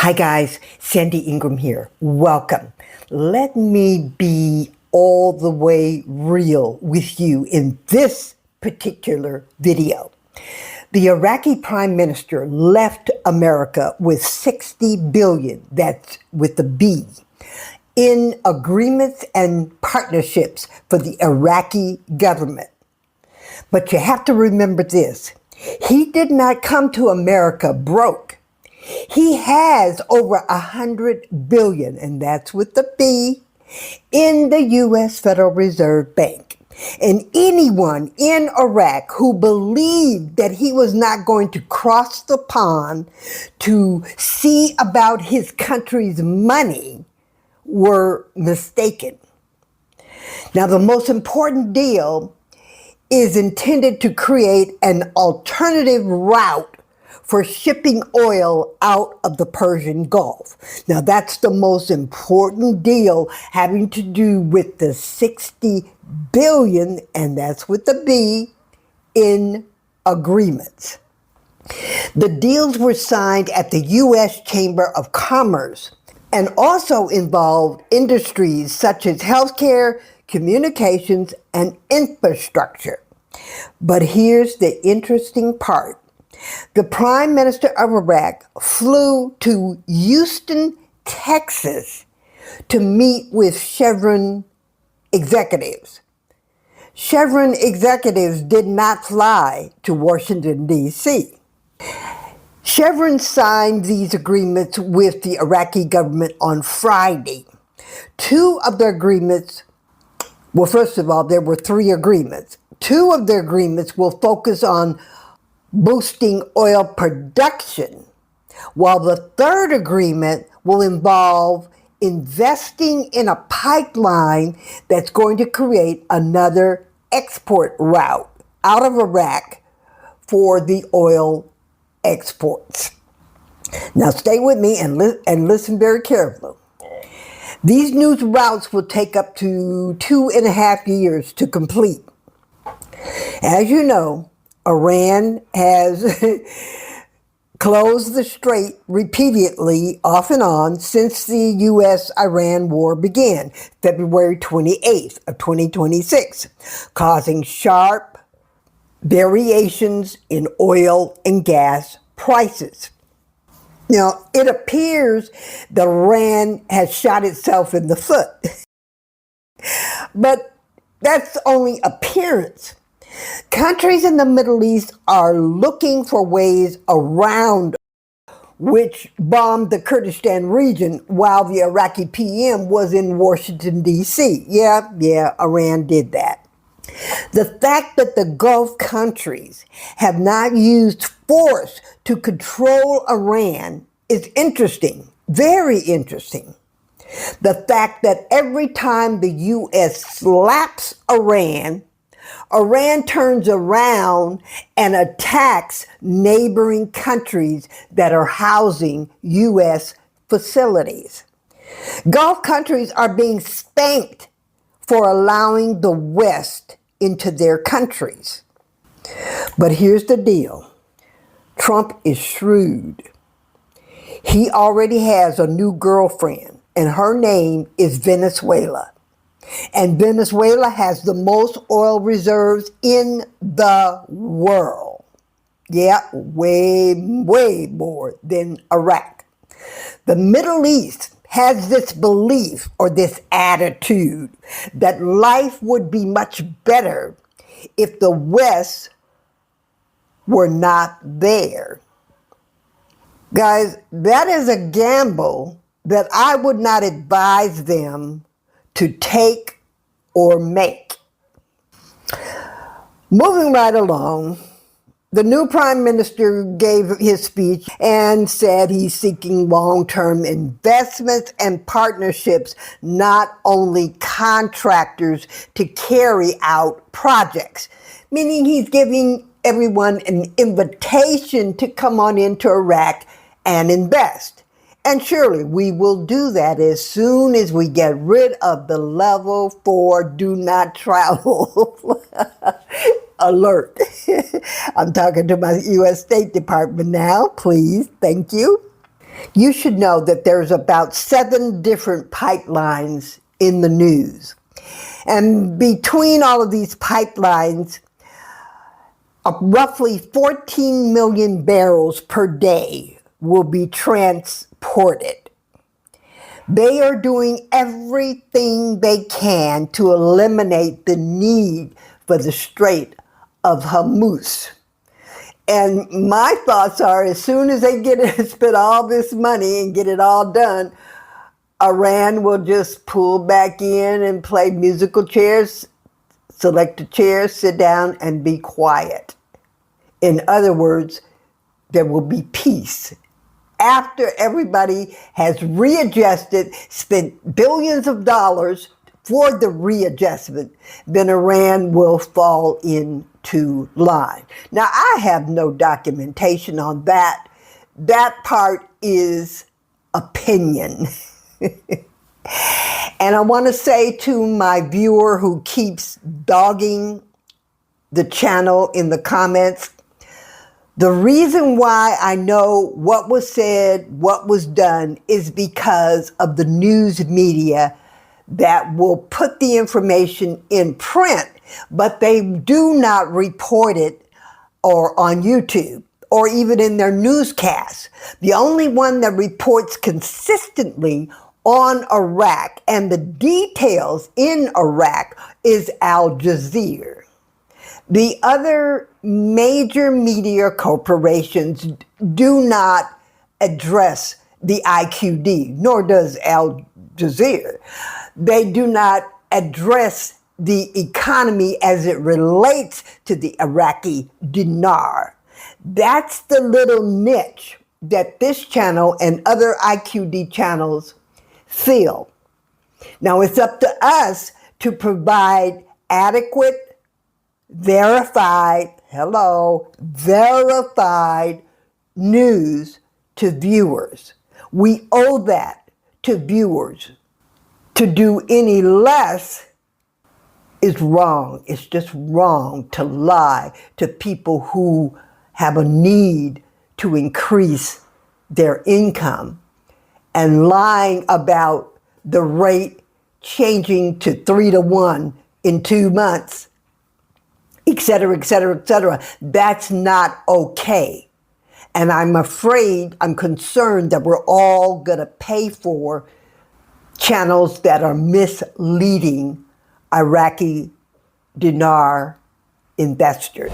Hi guys, Sandy Ingram here. Welcome. Let me be all the way real with you in this particular video. The Iraqi Prime Minister left America with $60 billion, that's with the B, in agreements and partnerships for the Iraqi government. But you have to remember this. He did not come to America broke. He has over $100 billion, and that's with the B, in the U.S. Federal Reserve Bank. And anyone in Iraq who believed that he was not going to cross the pond to see about his country's money were mistaken. Now, the most important deal is intended to create an alternative route for shipping oil out of the Persian Gulf. Now, that's the most important deal, having to do with the $60 billion, and that's with the B, in agreements. The deals were signed at the U.S. Chamber of Commerce and also involved industries such as healthcare, communications, and infrastructure. But here's the interesting part. The Prime Minister of Iraq flew to Houston, Texas to meet with Chevron executives. Chevron executives did not fly to Washington, D.C. Chevron signed these agreements with the Iraqi government on Friday. Two of the agreements, well, first of all, there were three agreements. Two of the agreements will focus on boosting oil production, while the third agreement will involve investing in a pipeline that's going to create another export route out of Iraq for the oil exports. Now stay with me and listen very carefully. These new routes will take up to 2.5 years to complete. As you know, Iran has closed the strait repeatedly, off and on, since the U.S.-Iran war began, February 28th of 2026, causing sharp variations in oil and gas prices. Now, it appears that Iran has shot itself in the foot, but that's only appearance. Countries in the Middle East are looking for ways around which bombed the Kurdistan region while the Iraqi PM was in Washington, D.C. Yeah, Iran did that. The fact that the Gulf countries have not used force to control Iran is interesting, very interesting. The fact that every time the U.S. slaps Iran turns around and attacks neighboring countries that are housing U.S. facilities. Gulf countries are being spanked for allowing the West into their countries. But here's the deal. Trump is shrewd. He already has a new girlfriend, and her name is Venezuela. And Venezuela has the most oil reserves in the world. Yeah, way more than Iraq. The Middle East has this belief or this attitude that life would be much better if the West were not there. Guys, that is a gamble that I would not advise them to take or make. Moving right along, the new Prime Minister gave his speech and said he's seeking long-term investments and partnerships, not only contractors to carry out projects, meaning he's giving everyone an invitation to come on into Iraq and invest. And surely we will do that as soon as we get rid of the level 4 do not travel alert. I'm talking to my U.S. State Department now, please, thank you. You should know that there's about 7 different pipelines in the news. And between all of these pipelines, roughly 14 million barrels per day will be transported. They are doing everything they can to eliminate the need for the Strait of Hormuz. And my thoughts are, as soon as they get it, spend all this money and get it all done, Iran will just pull back in and play musical chairs, select a chair, sit down, and be quiet. In other words, there will be peace. After everybody has readjusted, spent billions of dollars for the readjustment, then Iran will fall into line. Now, I have no documentation on that. That part is opinion. And I want to say to my viewer who keeps dogging the channel in the comments, the reason why I know what was said, what was done, is because of the news media that will put the information in print, but they do not report it or on YouTube or even in their newscasts. The only one that reports consistently on Iraq and the details in Iraq is Al Jazeera. The other major media corporations do not address the IQD, nor does Al Jazeera. They do not address the economy as it relates to the Iraqi dinar. That's the little niche that this channel and other IQD channels fill. Now it's up to us to provide adequate, verified news to viewers. We owe that to viewers. To do any less is wrong. It's just wrong to lie to people who have a need to increase their income, and lying about the rate changing to 3-to-1 in 2 months, et cetera, et cetera, et cetera. That's not okay. And I'm concerned that we're all going to pay for channels that are misleading Iraqi dinar investors.